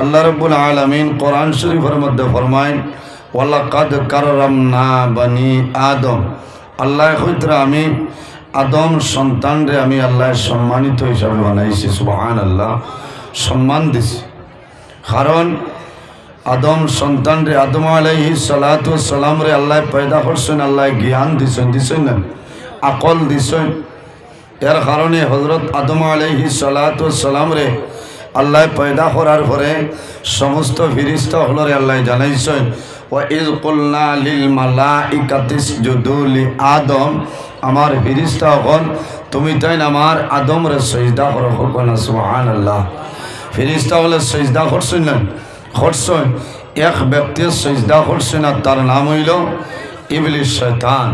আল্লাহ রাব্বুল আলামিন কোরআন শরীফের মধ্যে ফরমায় ওয়ালাকাদ কাররামনা বানি আদম। আল্লাহ কইতরা আমি আদম সন্তানরে আমি আল্লাহ সম্মানিত হিসাবে বানাইছি। সুবহানাল্লাহ, সম্মান দিছি। কারণ আদম সন্তানরে আদম আলাইহিস সালাতু ওয়াস সালাম রে আল্লাহ পয়দা করছেন, আল্লাহ জ্ঞান দিছেন না, আকল দিছেন। এর কারণে হযরত আদম আলাইহিস সালাতু ওয়াস সালাম রে আল্লাহ পয়দা করার পরে সমস্ত ফিরিস্তা হলরে আল্লাহ জানাইছেন ওয়া ইয কুলনা লিল মালাইকাতি ইসজুদু লি আদম। আমার ফিরিস্তা হল তুমি তাই আমার আদম রে সিজদা করো। না সুবহানাল্লাহ। ফিরিস্তা হলে সিজদা করছেন না, করছেন। এক ব্যক্তি সিজদা করছেন আর তার নাম হইল ইবলিস, শয়তান।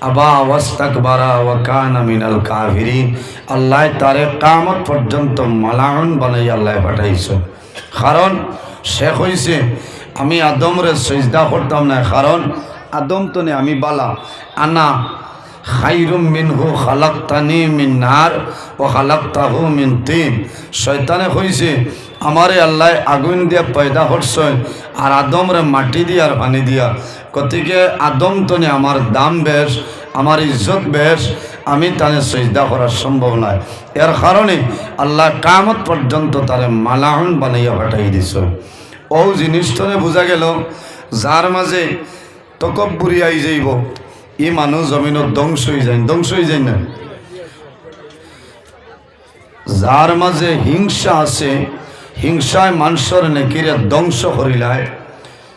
আবা ওয়াস্তাকবারা ওয়া কানা মিনাল কাফিরিন। আল্লাহ তারে কিয়ামত পর্যন্ত মালাউন বানাই আল্লাহ পাঠাইছে। কারণ সে কইছে আমি আদমরে সিজদা করতাম না, কারণ আদম তো নে আমি বালা, আনা খাইরুম মিনহু খালাকতানি মিন নার ওয়া খালাকতাহু মিন তিন। শয়তানে কইছে আমারে আল্লাহ আগুন দিয়া পয়দা করছে আর আদমরে মাটি দিয়া আর পানি দিয়া। গতিকে আদম তো নে আমার দাম বেশ, আমার ইজ্জত বেশ, আমি তারে সিজদা করা সম্ভব নয়। এর কারণে আল্লাহ কিয়ামত পর্যন্ত তারে মালাউন বানাইয়া পাঠাই দিছে। ও জিনিসটারে বোঝা গেল যার মাঝে তকব্বুরি আই যাইব ই মানুষ জমিনত ধ্বংস হয়ে যায় না। যার মাঝে হিংসা আছে, হিংসায় মানুষের নেকিরে ধ্বংস করিলায়।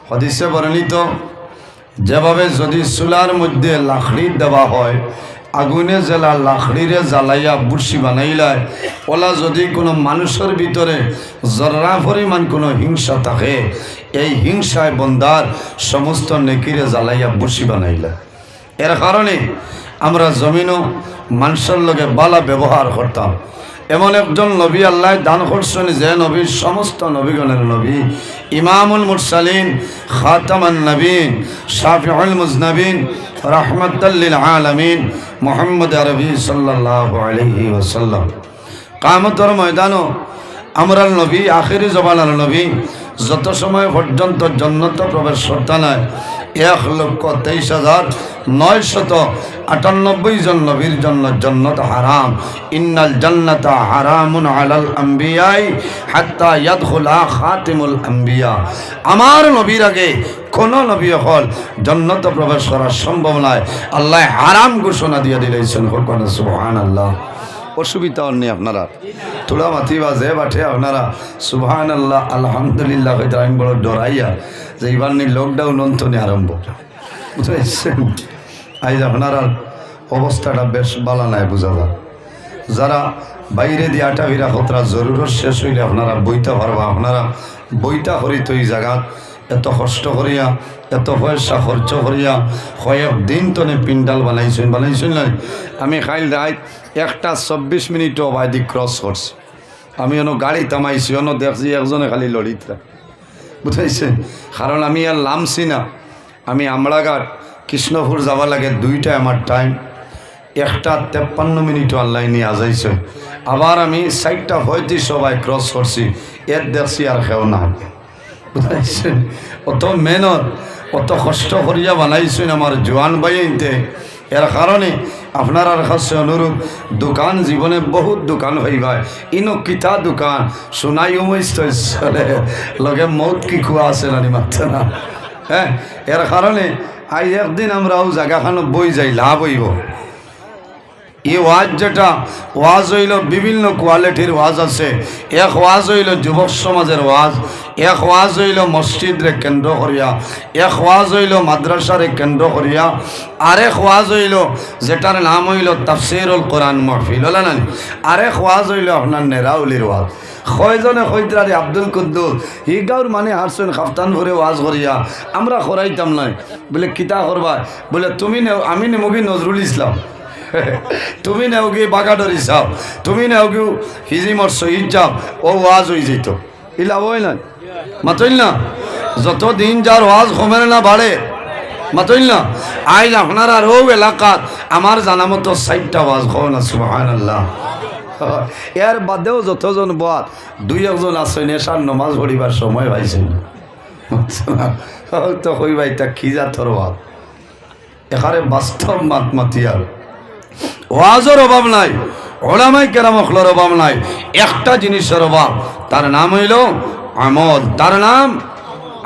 হাদিসে বর্ণিত যেভাবে যদি চুলার মধ্যে লাকড়ি দেওয়া হয়, আগুনে জ্বালা লাকড়িরে জ্বালাইয়া বুরসি বানাইলায়, ওলা যদি কোনো মানুষের ভিতরে জর্রা পরিমাণ কোনো হিংসা থাকে, এই হিংসায় বন্দার সমস্ত নেকিরে জ্বালাইয়া বুরসি বানাইলায়। এর কারণে আমরা জমিনও মানুষের লগে বালা ব্যবহার করতাম। এমন একজন নবী আল্লাহ দান করছেন যে নবীর সমস্ত নবীগণের নবী, ইমামুল মুরসালিন, খাতামান নবীন, শাফিউল মুজনবিন, রাহমাতাল লিল আলামিন, মুহাম্মদ আরবি সাল্লাল্লাহু আলাইহি ওয়াসাল্লাম। কিয়ামতের ময়দানও আমরার নবী, আখিরি জমানার নবী যত সময় পর্যন্ত জান্নাতে প্রবেশ করতে নাই ১,২৩,৯৯৮ জন নবীর জন্য জান্নাত হারাম। ইন্নাল জান্নাতা হারামুন আলাল আম্বিয়াই হাত্তা ইয়াদখুলা খাতিমুল আম্বিয়া। আমার নবীর আগে কোন নবী হল জান্নাতে প্রবেশ করা সম্ভব নয়, আল্লাহ হারাম ঘোষণা দিয়ে দিলেছেন। সুবহানাল্লাহ। অসুবিধা নেই আপনারা, তোলা মাতি বাজে বাঠে আপনারা সুবহানাল্লাহ আলহামদুলিল্লাহ হয়তো আমি বড় ডরাইয়া যে এবার নি লকডাউন অন্তনে আরম্ভ, বুঝেছেন? আজ আপনারা অবস্থাটা বেশ বালা নাই বোঝা যায়। যারা বাইরে দিয়ে আটা ভিড়া খতরা জরুরত শেষ হইলে আপনারা বইতে পারবা। আপনারা বইটা করিত এই জায়গাত এত কষ্ট করিয়া, এত পয়সা খরচ করিয়া কয়েক দিন তনে পিন্ডাল বানাইছেন না। আমি খাইল রাত 1:24 অবাধি ক্রস করছি। আমি অন্য গাড়ি থামাইছি, অন্য দেখছি একজনে খালি লড়িতরা, বুঝাইছে? কারণ আমি আর লামছি না। আমি আমড়াঘাট কৃষ্ণপুর যাওয়া লাগে 2টায় আমার টাইম, 1:53 আল্লাহ নিয়ে আজাইছে। আবার আমি 4:35 সবাই ক্রস করছি, এর দেখছি আর কেউ না, বুঝাইছে? অত মেহনত অত কষ্ট করিয়া বানাইছেন আমার জোয়ান ভাইতে। এর কারণে আপনার কাছে অনুরোধ, দোকান জীবনে বহুত দোকান হইবাই, ইনো কিতা দোকান সোনাই চলে লগে মৌত কি খুয়া আছে না মাত্র না। হ্যাঁ, এর কারণে আজ একদিন আমরাও জায়গাখানো বই যাই লাভ হইব। এই ওয়াজ যেটা ওয়াজ হইল বিভিন্ন কোয়ালিটির ওয়াজ আছে। এক ওয়াজ হইল যুবক সমাজের ওয়াজ, এক ওয়াজ হইল মসজিদরে কেন্দ্র করিয়া, এক ওয়াজ হইল মাদ্রাসারে কেন্দ্র করিয়া, আরেক ওয়াজ হইল যেটার নাম হইল তাফসিরুল কোরআন মাহফিল, হল না? আরেক ওয়াজ হইল আপনার নেরাউলির ওয়াজ। কয়জনে কইতারে আব্দুল কুদ্দুস হিগাউর মানে হারছেন খাফতান ভরে ওয়াজ করিয়া, আমরা করাইতাম নাই। বলে কিতা করবা? বলে তুমি নেও, আমি নেমুগি নজরুল ইসলাম, তুমি নেও গিয়ে বাগাডরি চাও, তুমি নেও গিয়ে হিজিমর শহীদ যাও, ও ওয়াজ হয়ে যেত। ইলা ওই না মাতইল না, যত দিন যার ওয়াজ কমে না বাড়ে, মাতইল না। আইল আপনার আর ও এলাকাত আমার জানা মতো 4টা ওয়াজ খাও না। সুবহানাল্লাহ। এর বাদেও যতজন বাদ দুই একজন আসেন এসার নমাজ পড়িবার সময় পাইছেন তো কই ভাই তা কি জাতর বাদ এখানে বাস্তব মাতমাতিয়ার ওয়াজের অভাব নাই, ওলামায়ে কেরামর অভাব নাই, একটা জিনিসের অভাব, তার নাম হইল আমল। তার নাম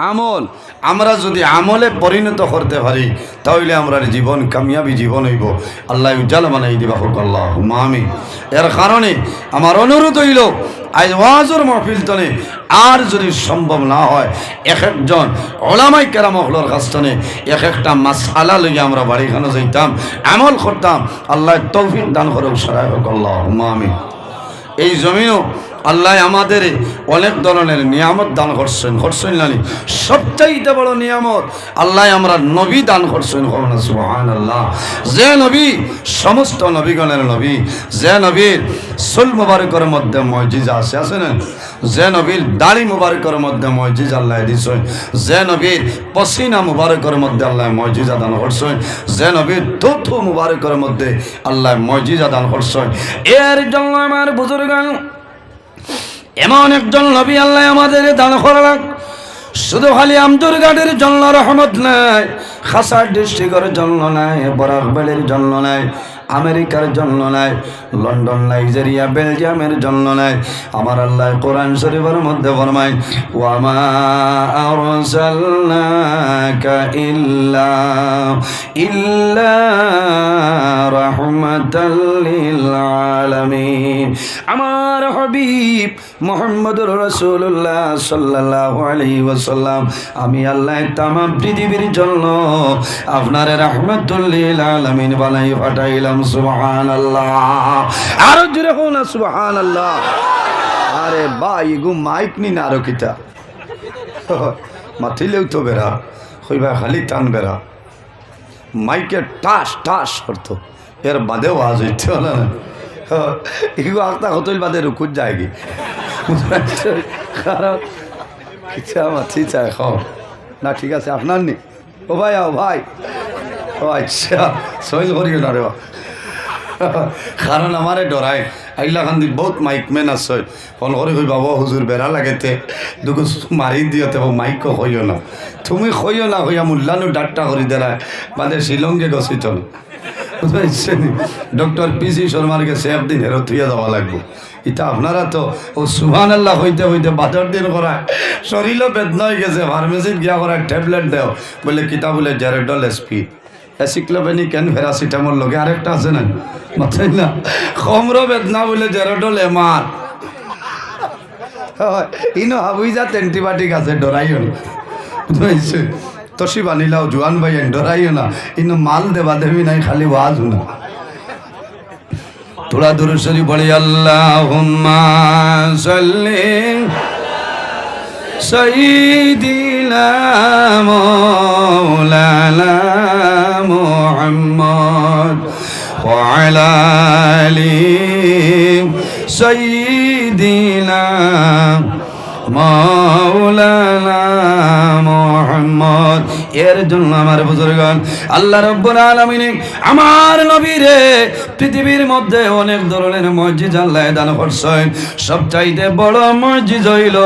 আমল। আমরা যদি আমলে পরিণত করতে পারি তাহলে আমরা জীবন কামিয়াবি জীবন হইব। আল্লাহ উজ্জ্বল বানাই দিবা হোক আল্লাহুম্মা আমিন। এর কারণে আমার অনুরোধ হইল আজ ওয়াজের মাহফিল তনে আর যদি সম্ভব না হয় এক একজন ওলামায়ে কেরামর কাছ থেকে এক একটা মাসআলা লইয়া আমরা বাড়িখানে যাইতাম, আমল করতাম। আল্লাহ তৌফিক দান করুক, সারাই হোক আল্লাহুম্মা আমিন। এই জমিনও আল্লাহ আমাদের অনেক ধরনের নিয়ামত দান করছেন নানি। সবচাইতে বড় নিয়ামত আল্লাহ আমরা নবী দান করছেন, সুবহানাল্লাহ। যে নবী সমস্ত নবীগণের নবী, যে নবীর চুল মুবারকের মধ্যে মুজিজা আছে না, যে নবীর দাড়ি মুবারকের মধ্যে মুজিজা আল্লাহ দিছেন, যে নবীর পসিনা মুবারকের মধ্যে আল্লাহ মুজিজা দান করছেন, যে নবীর থুথু মুবারকের মধ্যে আল্লাহ মুজিজা দান করছেন। এর জন্য আমার বুজুর্গান এমন একজন নবী আল্লাহ আমাদের দান করলেন। শুধু খালি আমদুরঘাটের জন্য রহমত নাই, খাসার ডিস্ট্রিক্টের জন্য নাই, বরাকবেলের জন্য নাই, আমেরিকার জন্য নাই, লন্ডন, নাইজেরিয়া, বেলজিয়ামের জন্য নাই। আমার আল্লাহ কোরআন শরীফের মধ্যে ফরমায় ওয়া মা আরসালনাকা ইল্লা রাহমাতাল লিল আলামিন। আমার হাবিব মুহাম্মদুর রাসূলুল্লাহ সাল্লাল্লাহু আলাইহি ওয়াসাল্লাম, আমি আল্লাহ তামাম পৃথিবীর জন্য আপনার রাহমাতুল লিল আলামিন বানাই পাঠাইলাম। সুবহানাল্লাহ। আরো জোরে হো না সুবহানাল্লাহ। আরে ভাই গো মাইক নি না আরো কিতা মাথিলেও তো বেরা কইবা খালি টান বেরা মাইকে টাস টাস করতো, এর বাদেও আওয়াজ হইতে না। এগু আস্তা হতইল বাদে রুকুত যায় কি কারণ কিছা মাথি চায় খাও না। ঠিক আছে আপনার নি ও ভাই, আও ভাই। ও আচ্ছা সইল করিও না রে, কারণ আমারে ডরায় আইলা খান বহুত মাইকম্যান আছে ফোন করে কই বাবা হুজুর বেড়া লাগেতে দুগো মারি দিওতে মাইক কইও না, তুমি কইও না কইয়া মুল্লানু ডাট্টা করে দেয় বাদে শিলংকে গছি চল। ডক্টর পিসি শর্মার কাছে একদিন হেরত হইয়া যাওয়া লাগবো। এটা আপনারা তো ও সুবহানাল্লাহ হইতে হইতে বাজার দিন করা শরীরও বেদনা হয়ে গেছে, ফার্মেসিত গিয়া করা ট্যাবলেট দেও বলে কিতা বলে জেরেডল এসপি এসিক্লোভেনি কেন ফেরাসিটামল লগে আরেকটা আছে না মাথায় না, কমর বেদনা বলে জেরেডল এমার ইনো হাবুই যা অ্যান্টিবায়োটিক আছে, ডরাইও না বুঝতে তসি বানিলাও জোয়ান ভাই ডরাইও না, ইনো মাল দেবা দেবী নাই খালি ওয়াজ না। তোরা দূর শরীফ পড়ি আল্লাহুম্মা সাল্লি সাইয়্যিদিনা মাওলানা মুহাম্মদ ওয়া আলা আলি সাইয়্যিদিনা মাওলানা মুহাম্মদ। এর জন্য আমার বুজুর্গান আল্লাহ রাব্বুল আলামিন আমার নবীরে পৃথিবীর মধ্যে অনেক ধরনের মসজিদ আল্লাহ দান করছেন। সবচাইতে বড় মসজিদ হইল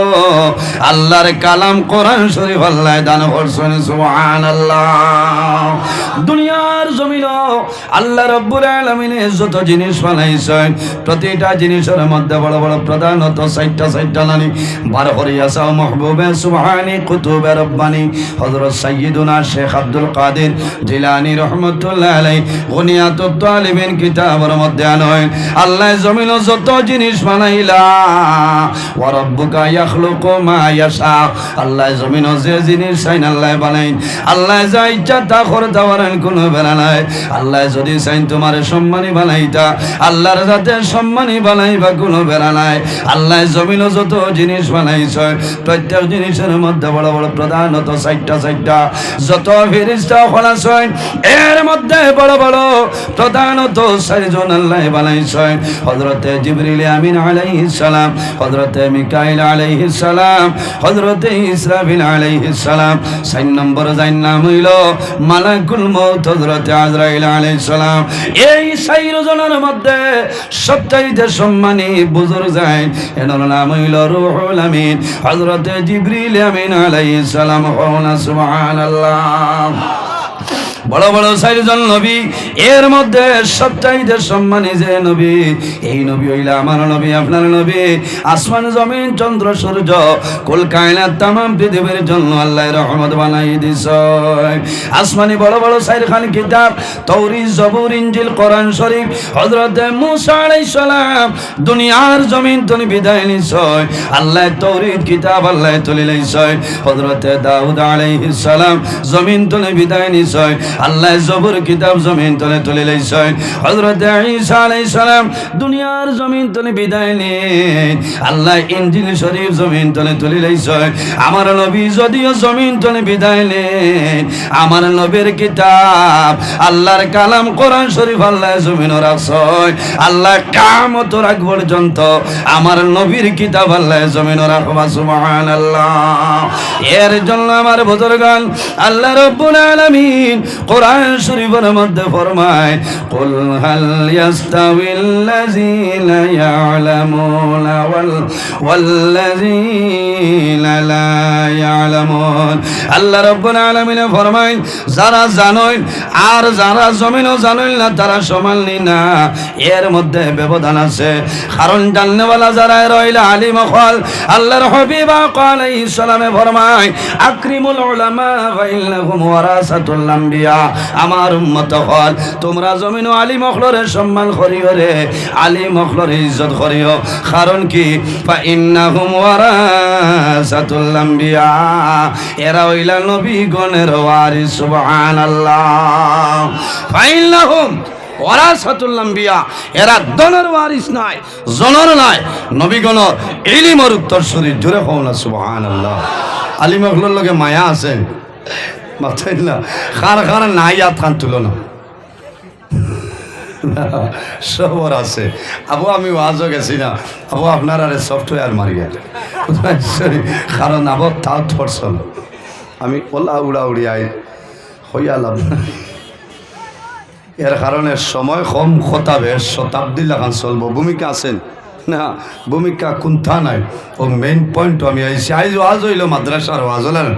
আল্লাহর কালাম কোরআন শরীফ আল্লাহ দান করছেন। সুবহানাল্লাহ। দুনিয়ার জমিন আল্লাহ রাব্বুল আলামিন যত জিনিস বানাইছেন প্রতিটা জিনিসের মধ্যে বড় বড় প্রধানত 60টা নানি বার করিয়া চাও মাহবুবে সুবহানি কুতুবে রব্বানি হযরত সাইয়্যিদুনা শেখ আব্দুল কাদের জিলানী রাহমাতুল্লাহ আলাইহি গুনিয়াতুত তালিবিন কিতাবের মধ্যে আনয় আল্লাহ জমিন যত জিনিস বানাইলা ওয়া রাব্বুকা ইয়াখলুকু মা ইয়াশা। আল্লাহ জমিন যে জিনিস চাইন আল্লাহ বানাইন, আল্লাহ যা ইচ্ছা তা করতে পারেন, কোনো বেলা নাই। আল্লাহ যদি চাইন তোমার সম্মানী বানাইতা আল্লাহর যাতে সম্মানী বানাইবা, কোনো বেলা নাই। আল্লাহ জমিন যত জিনিস বানাইছে প্রত্যেক জিনিসের আরশের মধ্যে বড় বড় প্রধানত চারটা যত ফেরেশতা খোলাছেন এর মধ্যে বড় বড় প্রধানত চারজন আল্লাহ বানাইছেন হযরতে জিবরিল আমিন আলাইহিস সালাম, হযরতে মিকাইল আলাইহিস সালাম, হযরতে ইসরাফিল আলাইহিস সালাম। 4 নম্বর যার নাম হইল মালাকুল মউত হযরতে আজরাইল আলাইহিস সালাম। এই 4 জনের মধ্যে সবচাইতে সম্মানী বুজুর্গ যান এর নাম হইল রূহুল আমিন হযরতে জিবরিল আমিন আলাইহিস সালাম। সুবহানাল্লাহ। বড় বড় 4 জন নবী এর মধ্যে সবচাইতে সম্মানী যে নবী এই নবী হইলা আমার নবী আপনার নবী। আসমান জমিন চন্দ্র সূর্য কুল কায়নাত तमाम পৃথিবীর জন্য আল্লাহর রহমত বানাই দিছে। আসমানি বড় বড় 4 খান কিতাব তাওরীত জবুর ইনজিল কোরআন শরীফ হযরত মূসা আলাইহিস সালাম দুনিয়ার জমিন তনি বিদায় নিছে আল্লাহ তাওরীত কিতাব আল্লাহ তুলে লইছে। হযরত দাউদ আলাইহিস সালাম জমিন তনি বিদায় নিছে আল্লাহ জবুর কিতাব জমিন তলে তুলে লইছেন। হযরত ঈসা আলাইহিস সালাম দুনিয়ার জমিন তলে বিদায় নেন আল্লাহ ইনজিল শরীফ জমিন তলে তুলে লইছেন। আমার নবী যদিও জমিন তলে বিদায় নেন আমার নবীর কিতাব আল্লাহর কালাম কোরআন শরীফ আল্লাহ জমিনে রাখছেন। আল্লাহ কিয়ামত রাখ পর্যন্ত আমার নবীর কিতাব আল্লাহ জমিনে রাখবা। সুবহানাল্লাহ। এর জন্য আমার বুজুর্গান আল্লাহ রাব্বুল আলামিন কোরআন শরীফের মধ্যে ফরমায় কুল হাল ইয়াস্তাউিল্লাযীনা ইয়ালামুনা ওয়াল্লাযীনা লা ইয়ালামুন। আল্লাহ রাব্বুল আলামিন ফরমায় যারা জানেন আর যারা জমিনও জানেন না তারা সমান না এর মধ্যে ব্যবধান আছে। কারণ জাননেওয়ালা যারা রইল আলিম হল আল্লাহর হাবিব আলাইহিস সালামে ফরমায় আকরিমুল উলামা ফাইন্নাহুম ওয়ারাসাতুল আম্বিয়া। আমার উম্মত হল তোমরা জমিন আলিম হলরে সম্মান করিও রে আলিম হলরে ইজ্জত করিও। কারণ কি ফাইন্নাহুম ওয়ারাসাতুল আম্বিয়া এরা হইলা নবীগণের ওয়ারিস। সুবহানাল্লাহ। ফাইন্নাহুম ওয়ারাসাতুল আম্বিয়া এরা দনের ওয়ারিস নাই জনের নাই নবীগণের ইলমের উত্তরসূরি। জোরে হও না সুবহানাল্লাহ। আলিম হলর লগে মায়া আছে মাথায় না খার খার নাই আর থান তুলো না সবর আছে। আবু আমি ওয়াজও গেছি না আবু আপনার আরে সফটওয়্যার মারিয়া কারণ আবু তাও পড়ছল আমি ওলা উড়া উড়িয়াই হইয়া লাভ এর কারণে সময় কম খতাবে শতাব্দী লাগান চলবো। ভূমিকা আছেন না ভূমিকা কোনথা নাই ও মেইন পয়েন্ট আমি আইসি আইজ ওয়াজ হইল মাদ্রাসার ওয়াজ হলেন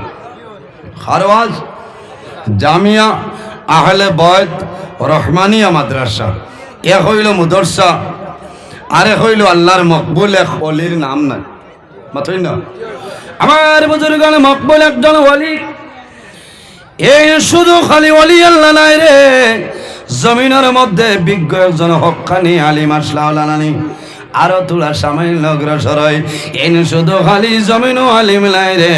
খারওয়াজ জামিয়া আহলে বয়ত রহমানিয়া মাদ্রাসা। এক হইল মুদরসা আরে হইল আল্লাহর মকবুল এক অলির নাম নাই মাথই না। আমার বুজুর্গান মকবুল একজন ওলি এই শুধু খালি ওলি আল্লাহ নাই রে জমিনের মধ্যে বিজ্ঞ একজন হক্কানি আলিম আসলাউলানি আরো তোলা সামান্য অগ্রসর হয় এই শুধু খালি জমিন আলিম নাই রে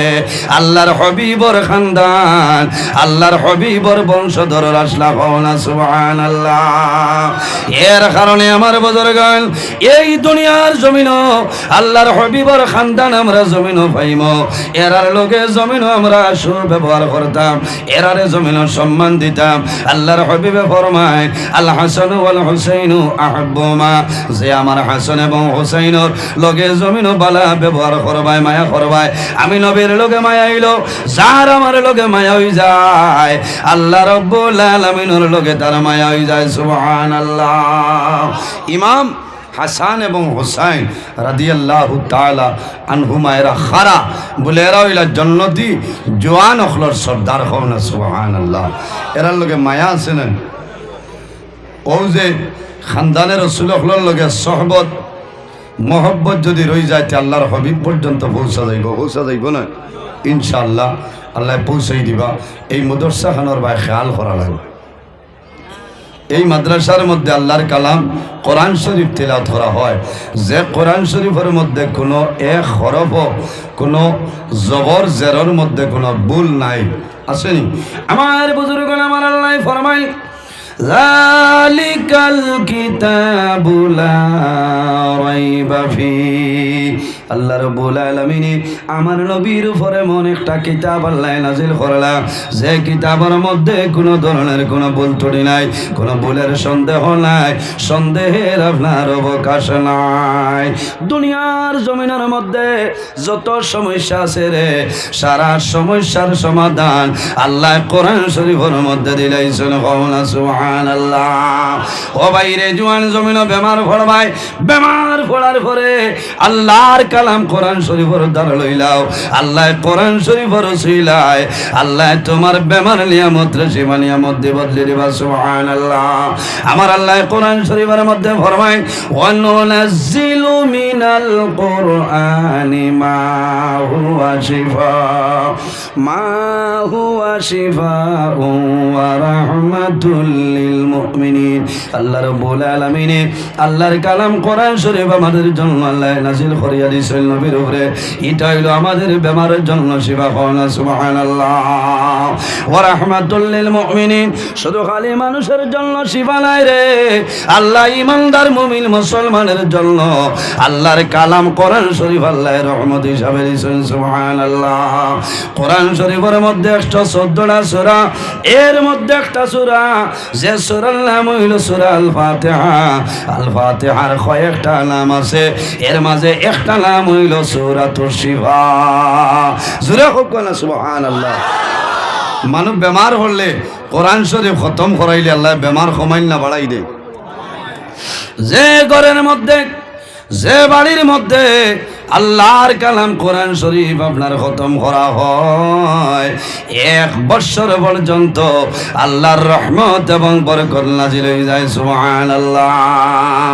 আল্লাহর হবিবর খানদান আল্লাহর হবিবর বংশধর আসলা পাওনা। সুবহানাল্লাহ। এর কারণে আমার বুজুর্গান এই দুনিয়ার জমিন আল্লাহর হবিবর খানদান আমরা জমিন পাইম এরার লোকে জমিন আমরা সুব্যবহার করতাম এরারে জমিন সম্মান দিতাম। আল্লাহর হবিবে ফরমায় আল হাসান ওয়াল হুসাইন আহাব্বুমা যে আমার হাসান এবং হুসাইনের লগে জমিন বালা ব্যবহার করবায় মায়া করবায় আমি নবীর লগে মায়া হইলো যার আমার লগে মায়া হই যায় আল্লাহ রাব্বুল আলামিনের লগে তার মায়া হই যায়। সুবহানাল্লাহ। ইমাম হাসান এবং হুসাইন রাদিয়াল্লাহু তাআলা আনহুমা এরা খারা বলে এরা হইলা জন্নতি জওয়ান অখলর সর্দার হও না। সুবহানাল্লাহ। এরার লগে মায়া আছে না ও যে খানদানের রাসূল অখলর লগে সোহবত মোহব্বত যদি রই যায় আল্লাহর হবিব পর্যন্ত পৌঁছা যাইব না ইনশাআল্লাহ আল্লাহ পৌঁছাই দিবা। এই মাদ্রাসা খানোর ভাই খেয়াল করা লাগবে। এই মাদ্রাসার মধ্যে আল্লাহর কালাম কোরআন শরীফ তেলাওয়াত করা হয় যে কোরআন শরীফের মধ্যে কোনো এক হরফ কোনো জবর জেরর মধ্যে কোনো ভুল নাই আসেনি। আমার বুজুর্গগণ আমার আল্লাহ ফরমায় যালিকাল কিতাবু লা রাইবা ফি আল্লাহ রাব্বুল আলামিন আমার নবীর উপরে এমন একটা কিতাব আল্লাহ নাজিল করলা, যে কিতাবের মধ্যে কোনো ধরনের কোনো ভুল ত্রুটি নাই, কোনো ভুলের সন্দেহ নাই, সন্দেহের আপনার অবকাশ নাই। দুনিয়ার জমিনের মধ্যে যত সমস্যা আছে রে, সারা সমস্যার সমাধান আল্লাহ কোরআন শরীফের মধ্যে দিলাইছেন। কওনা সুবহানাল্লাহ। ও বাইরে জওয়ান জমিন বেমার পড়বাই, বেমার পড়ার পরে আল্লাহর কালাম কোরআন শরীফের দ্বারা লইলাও, আল্লাহ কোরআন শরীফের উসিলায় আল্লাহ তোমার বেমার নিয়ামত রেশিমা নিয়ামত দিয়ে বদলে দিবা। সুবহানাল্লাহ। আমার আল্লাহ কোরআন শরীফের মধ্যে ফরমায় ওয়া নুনাজ্জিলু মিনাল কুরআনি মা হুয়া শিফা ওয়া রাহমাতুল লিল মুমিনিন। আল্লাহ রাব্বুল আলামিন আল্লাহর কালাম কোরআন শরীফ আমাদের জন্য আল্লাহ নাযিল করিয়া দিয়েছেন নবীর উপরে। এটা হলো আমাদের বেমারের জন্য শিফা। কওনা সুবহানাল্লাহ। ওয়া রাহমাতুল লিল মুমিনিন, শুধু খালি মানুষের জন্য শিফা নাই রে, আল্লাহ ইমানদার মুমিন মুসলমানের জন্য আল্লাহর কালাম কোরআন শরীফ আল্লাহ রহমত হিসাবে দিয়েছেন। সুবহানাল্লাহ। কোরআন শরীফের মধ্যে 114টা সূরা, এর মধ্যে একটা সূরা যে সূরার নাম হইল সূরা আল ফাতিহা। আল ফাতিহার কয়েকটা নাম আছে, এর মাঝে একটা নাম হইল সূরাতুশ শিফা। জোরে হোক না সুবহানাল্লাহ। মানুষ বেমার হলে কোরআন শরীফ খতম করাইলে আল্লাহ বেমার কমাইল না বাড়াই দে। যে ঘরের মধ্যে, যে বাড়ির মধ্যে আল্লাহর কালাম কোরআন শরীফ আপনার খতম করা হয়, 1 বছর পর্যন্ত আল্লাহর রহমত এবং বরকত নাজিল হয়ে যায়। সুবহানাল্লাহ।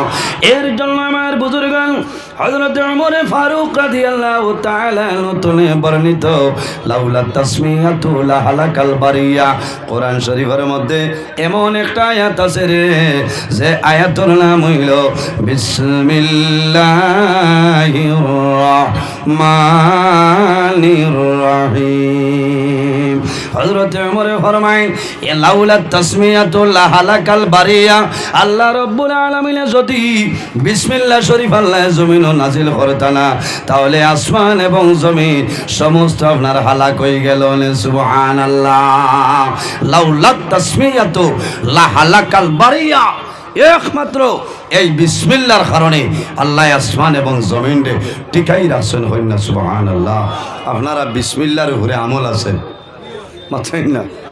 এর জন্য আমার বুজুর্গগণ হযরত ওমর ফারুক রাদিয়াল্লাহু তাআলা আনহু বর্ণিত লাউলা তাসমিয়াতু লাহালাকাল বারিয়া, কোরআন শরীফের মধ্যে এমন একটা আয়াত আছে রে, যে আয়াতের নাম হইল বিসমিল্লাহির রহমানির রহিম। হযরত ওমর ফরমায় লাউলা তাসমিয়াতু লাহালাকাল বারিয়া, আল্লাহ রাব্বুল আলামিন যদি বিসমিল্লাহ শরীফ আল্লাহ জমিন নাজিল করতা না, তাহলে আসমান এবং জমিন সমস্ত আপনার হালাক হয়ে গেল। সুবহানাল্লাহ। লাউলা তাসমিয়াতু লাহালাকাল বারিয়া, একমাত্র এই বিসমিল্লাহর কারণে আল্লাহ আসমান এবং জমিনে টিকাই রাখছেন। হইনা সুবহানাল্লাহ। আপনারা বিসমিল্লাহর উপরে আমল আছেন মাথায় না?